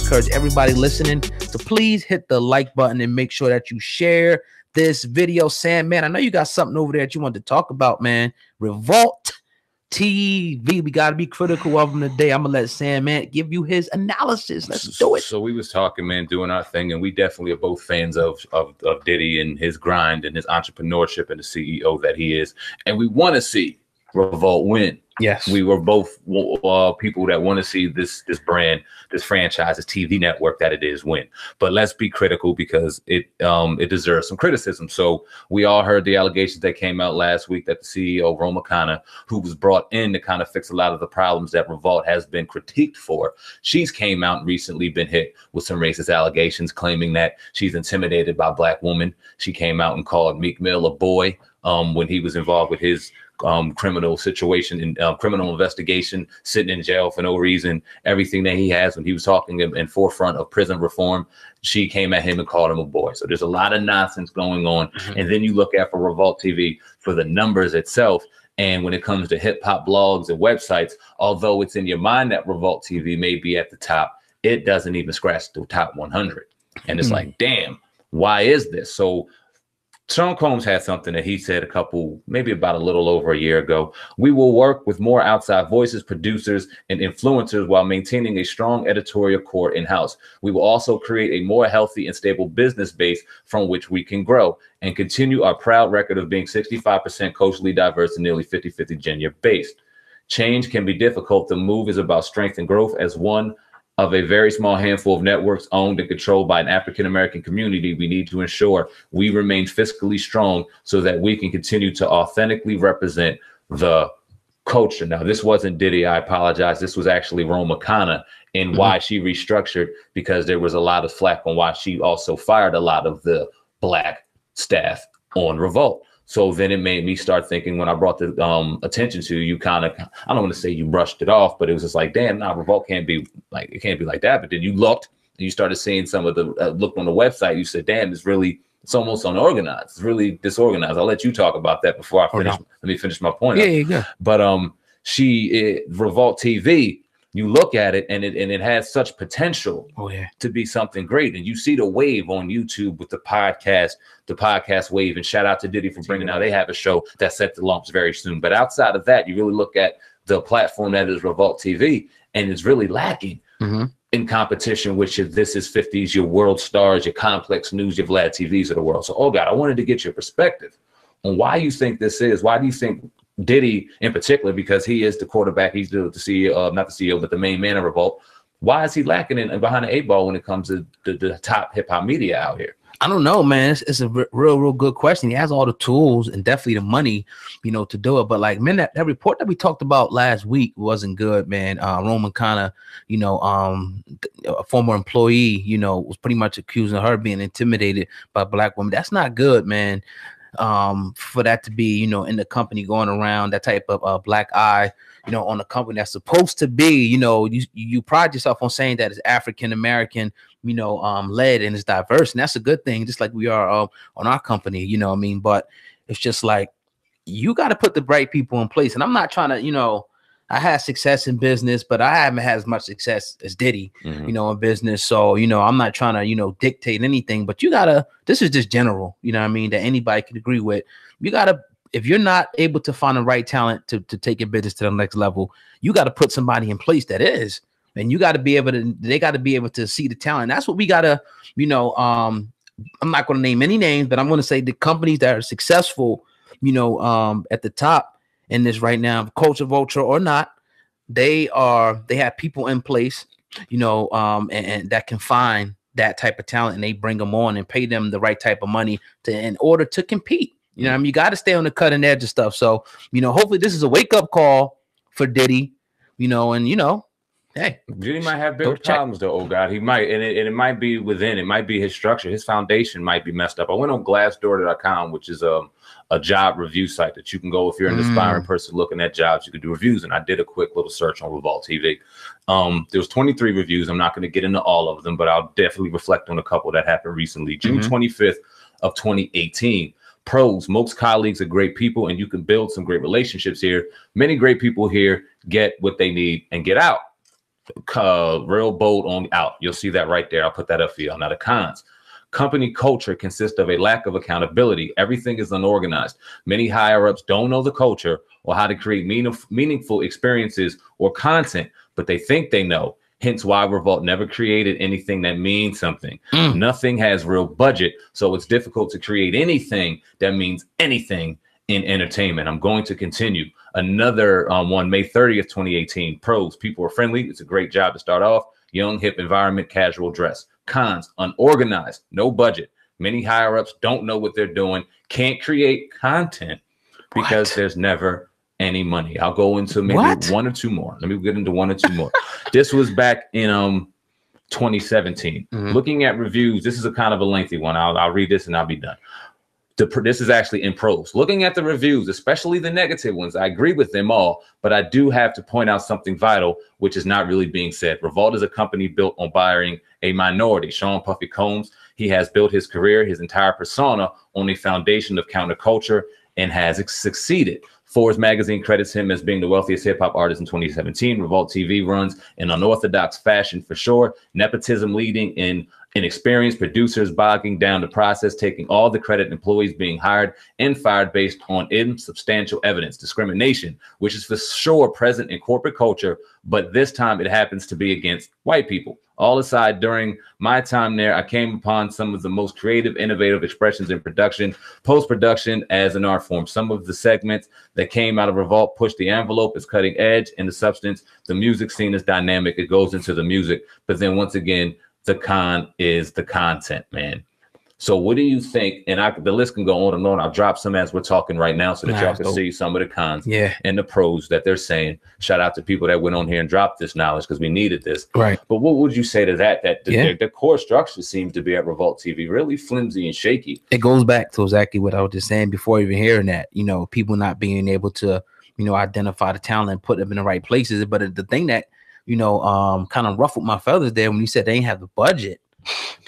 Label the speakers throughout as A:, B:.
A: encourage everybody listening to please hit the like button and make sure that you share this video. Sam, man, I know you got something over there that you want to talk about, man. Revolt TV. We got to be critical of them today. I'm going to let Sam, man, give you his analysis. Let's do it.
B: So we was talking, man, doing our thing, and we definitely are both fans of Diddy and his grind and his entrepreneurship and the CEO that he is. And we want to see Revolt win.
A: Yes,
B: we were both people that want to see this brand, this franchise, this TV network that it is win. But let's be critical because it deserves some criticism. So we all heard the allegations that came out last week that the CEO, Roma Kana, who was brought in to kind of fix a lot of the problems that Revolt has been critiqued for, she's came out and recently been hit with some racist allegations, claiming that she's intimidated by Black women. She came out and called Meek Mill a boy when he was involved with his criminal situation and criminal investigation, sitting in jail for no reason, everything that he has when he was talking in forefront of prison reform. She came at him and called him a boy. So there's a lot of nonsense going on. And then you look at for Revolt TV for the numbers itself. And when it comes to hip hop blogs and websites, although it's in your mind that Revolt TV may be at the top, it doesn't even scratch the top 100. And it's like, damn, why is this? So Sean Combs had something that he said maybe about a little over a year ago. We will work with more outside voices, producers, and influencers while maintaining a strong editorial core in-house. We will also create a more healthy and stable business base from which we can grow and continue our proud record of being 65% culturally diverse and nearly 50-50 gender-based. Change can be difficult. The move is about strength and growth. As one of a very small handful of networks owned and controlled by an African-American community, we need to ensure we remain fiscally strong so that we can continue to authentically represent the culture. Now, this wasn't Diddy. I apologize. This was actually Roma Kana and why she restructured, because there was a lot of flack on why she also fired a lot of the Black staff on Revolt. So then it made me start thinking, when I brought the attention to you, kind of, I don't want to say you brushed it off, but it was just like, damn, nah, Revolt can't be like, it can't be like that. But then you looked and you started seeing some of the looked on the website. You said, damn, it's almost unorganized. It's really disorganized. I'll let you talk about that before I finish. Let me finish my point.
A: Yeah.
B: But Revolt TV, you look at it and it has such potential to be something great. And you see the wave on YouTube with the podcast wave, and shout out to Diddy for bringing out, they have a show that's set to launch very soon. But outside of that, you really look at the platform that is Revolt TV, and it's really lacking in competition with your This Is 50s, your World Stars, your Complex News, your Vlad TVs of the world. So, oh God, I wanted to get your perspective on why you think this is. Why do you think Diddy in particular, because he is the quarterback, he's the CEO, not the CEO, but the main man of Revolt, why is he lacking in behind the 8 ball when it comes to the top hip hop media out here?
A: I don't know, man. It's a real good question. He has all the tools and definitely the money, to do it. But like, man, that report that we talked about last week wasn't good, man. Roman Kana, a former employee, was pretty much accusing her of being intimidated by Black women. That's not good, man. For that to be, in the company, going around that type of black eye, on a company that's supposed to be, you pride yourself on saying that it's African American, led and it's diverse, and that's a good thing, just like we are on our company, but it's just like, you got to put the right people in place. And I'm not trying to, I had success in business, but I haven't had as much success as Diddy, in business. So, I'm not trying to, dictate anything, but this is just general, that anybody could agree with. You got to, if you're not able to find the right talent to take your business to the next level, you got to put somebody in place that is, and you got to be able to, they got to be able to see the talent. That's what we got to, I'm not going to name any names, but I'm going to say the companies that are successful, at the top in this right now, culture vulture or not, they have people in place, and that can find that type of talent, and they bring them on and pay them the right type of money in order to compete. You got to stay on the cutting edge of stuff. So, hopefully this is a wake up call for Diddy, hey,
B: Diddy might have bigger problems though. Oh God, he might, and it might be within. It might be his structure. His foundation might be messed up. I went on Glassdoor.com, which is a job review site that you can go if you're an aspiring person looking at jobs. You can do reviews, and I did a quick little search on Revolt TV. There was 23 reviews. I'm not going to get into all of them, but I'll definitely reflect on a couple that happened recently. June 25th of 2018. Pros, most colleagues are great people, and you can build some great relationships here. Many great people here get what they need and get out. Real bold on out. You'll see that right there. I'll put that up for you. Now the cons. Company culture consists of a lack of accountability. Everything is unorganized. Many higher-ups don't know the culture or how to create meaningful experiences or content, but they think they know. Hence why Revolt never created anything that means something. Nothing has real budget, so it's difficult to create anything that means anything in entertainment. I'm going to continue. Another one, May 30th, 2018. Pros, people are friendly. It's a great job to start off. Young, hip environment, casual dress. Cons, unorganized, no budget. Many higher-ups don't know what they're doing, can't create content because there's never any money. I'll go into maybe one or two more. Let me get into one or two more. This was back in 2017. Looking at reviews, this is a kind of a lengthy one. I'll read this and I'll be done. This is actually in pros. Looking at the reviews, especially the negative ones, I agree with them all, but I do have to point out something vital, which is not really being said. Revolt is a company built on hiring a minority. Sean Puffy Combs, he has built his career, his entire persona on a foundation of counterculture and has succeeded. Forbes magazine credits him as being the wealthiest hip-hop artist in 2017. Revolt TV runs in unorthodox fashion for sure. Nepotism leading in inexperienced producers bogging down the process, taking all the credit, employees being hired and fired based on insubstantial evidence. Discrimination, which is for sure present in corporate culture, but this time it happens to be against white people. All aside, during my time there, I came upon some of the most creative, innovative expressions in production, post-production as an art form. Some of the segments that came out of Revolt push the envelope, is cutting edge in the substance. The music scene is dynamic. It goes into the music. But then once again, the con is the content, man. So what do you think? And the list can go on and on. I'll drop some as we're talking right now so that y'all can see some of the cons and the pros that they're saying. Shout out to people that went on here and dropped this knowledge because we needed this. Right. But what would you say to that? The core structure seems to be at Revolt TV really flimsy and shaky.
A: It goes back to exactly what I was just saying before even hearing that, you know, people not being able to, you know, identify the talent and put them in the right places. But the thing that, you know, kind of ruffled my feathers there when you said they ain't have the budget.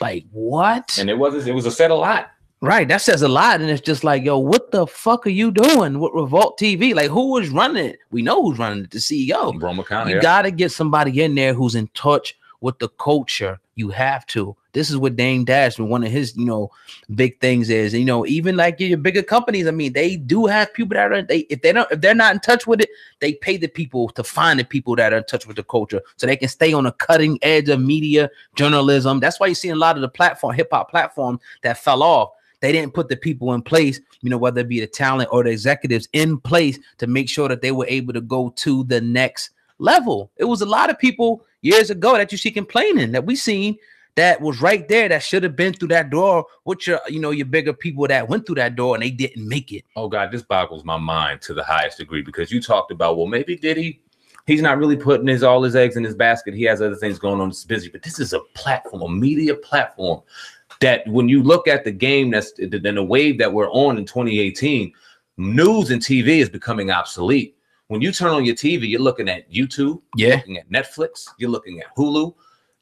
A: Like what?
B: And it was a set a lot.
A: Right. That says a lot. And it's just like, yo, what the fuck are you doing with Revolt TV? Like, who is running it? We know who's running it, the CEO. You got to get somebody in there who's in touch with the culture. You have to. This is what Dame Dash, and one of his, you know, big things is, you know, even like your bigger companies. I mean, they do have people that are if they're not in touch with it, they pay the people to find the people that are in touch with the culture so they can stay on the cutting edge of media journalism. That's why you see a lot of the hip hop platform that fell off. They didn't put the people in place, you know, whether it be the talent or the executives in place to make sure that they were able to go to the next level. It was a lot of people years ago that you see complaining that we seen that was right there that should have been through that door with your, you know, your bigger people that went through that door and they didn't make it.
B: Oh God, this boggles my mind to the highest degree because you talked about, well, maybe he's not really putting all his eggs in his basket. He has other things going on. It's busy, but this is a platform, a media platform that when you look at the game that's in the wave that we're on in 2018, news and TV is becoming obsolete. When you turn on your TV, you're looking at YouTube, you're looking at Netflix, you're looking at Hulu.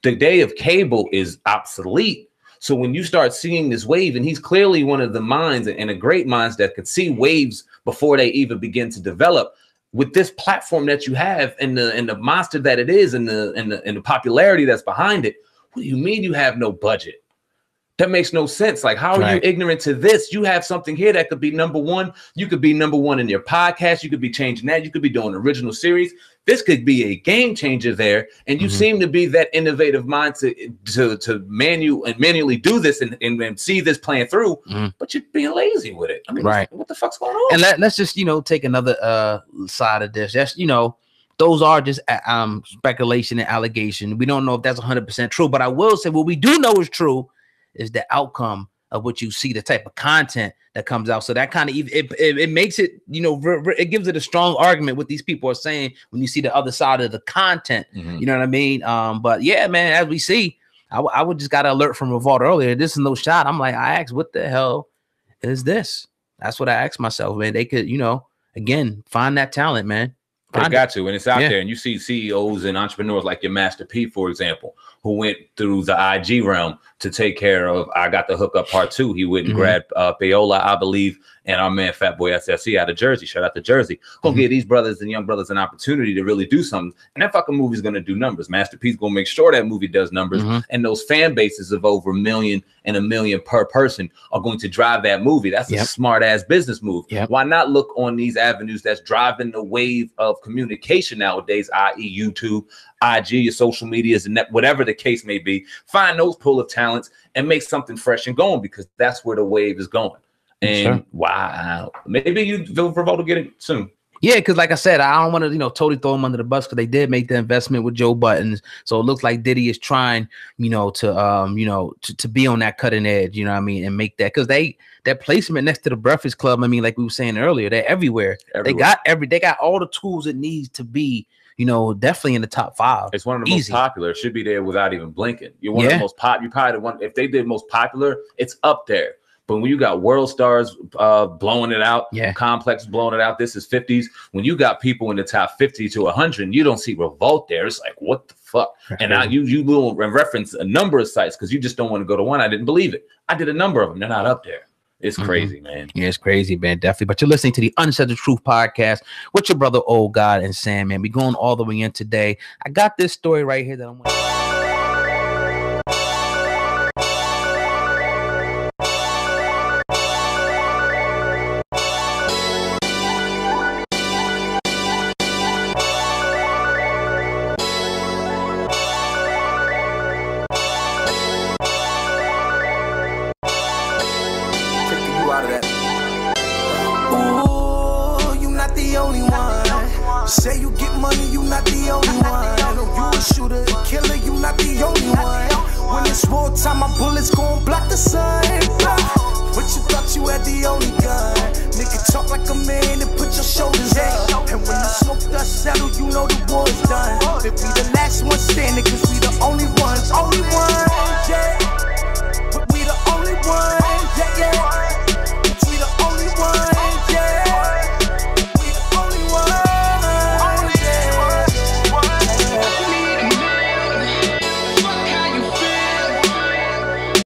B: The day of cable is obsolete. So when you start seeing this wave, and he's clearly one of the minds and a great minds that could see waves before they even begin to develop, with this platform that you have and the monster that it is and the popularity that's behind it, what do you mean you have no budget? That makes no sense. Like, how are you ignorant to this? You have something here that could be number one. You could be number one in your podcast. You could be changing that. You could be doing original series. This could be a game changer there. And you seem to be that innovative mind to manually do this and see this playing through, but you're being lazy with it. I mean, what the fuck's going on?
A: And let's just, you know, take another side of this. That's, you know, those are just speculation and allegation. We don't know if that's 100% true, but I will say what we do know is true is the outcome of what you see, the type of content that comes out. So that kind of it makes it, you know, it gives it a strong argument what these people are saying when you see the other side of the content. You know what I mean? But yeah, man, as we see, I would just got an alert from Revolt earlier. This is no shot. I'm like, I asked, what the hell is this? That's what I asked myself, man. They could, you know, again, find that talent, man.
B: They got to, and it's out there. And you see CEOs and entrepreneurs like your Master P, for example, who went through the IG realm to take care of I Got the Hookup Part 2. He went and grabbed Payola, I believe, and our man Fatboy SSC out of Jersey. Shout out to Jersey. Gonna give these brothers and young brothers an opportunity to really do something. And that fucking movie's gonna do numbers. Master P's gonna make sure that movie does numbers. And those fan bases of over 1 million and 1 million per person are going to drive that movie. That's a smart ass business move. Why not look on these avenues that's driving the wave of communication nowadays, i.e. YouTube, IG, your social medias, and whatever the case may be. Find those pool of talents and make something fresh and going, because that's where the wave is going. And wow, maybe you Revolt will get it soon.
A: Yeah, because like I said, I don't want to, totally throw them under the bus, because they did make the investment with Joe Buttons. So it looks like Diddy is trying, to be on that cutting edge, you know what I mean, and make that, because that placement next to the Breakfast Club, I mean, like we were saying earlier, they're everywhere. They got all the tools it needs to be, definitely in the top 5.
B: It's one of the most popular. It should be there without even blinking. You're one of the most popular. You probably the one. If they did most popular, it's up there. But when you got world stars blowing it out, Complex blowing it out, this is 50s. When you got people in the top 50 to 100, you don't see Revolt there. It's like, what the fuck? And now you will reference a number of sites because you just don't want to go to one. I didn't believe it. I did a number of them. They're not up there. It's crazy, man. Yeah,
A: it's crazy, man. Definitely. But you're listening to the Unsaid the Truth podcast with your brother, Old God, and Sam, man. We're going all the way in today. I got this story right here that I'm going to...
C: Say you get money, you not the only one. I know you a shooter, a killer, you not the only one. When it's wartime, my bullets gon' block the sun. But you thought you had the only gun. Nigga, talk like a man and put your shoulders up. And when the smoke dust settle, you know the war's done. If we the last one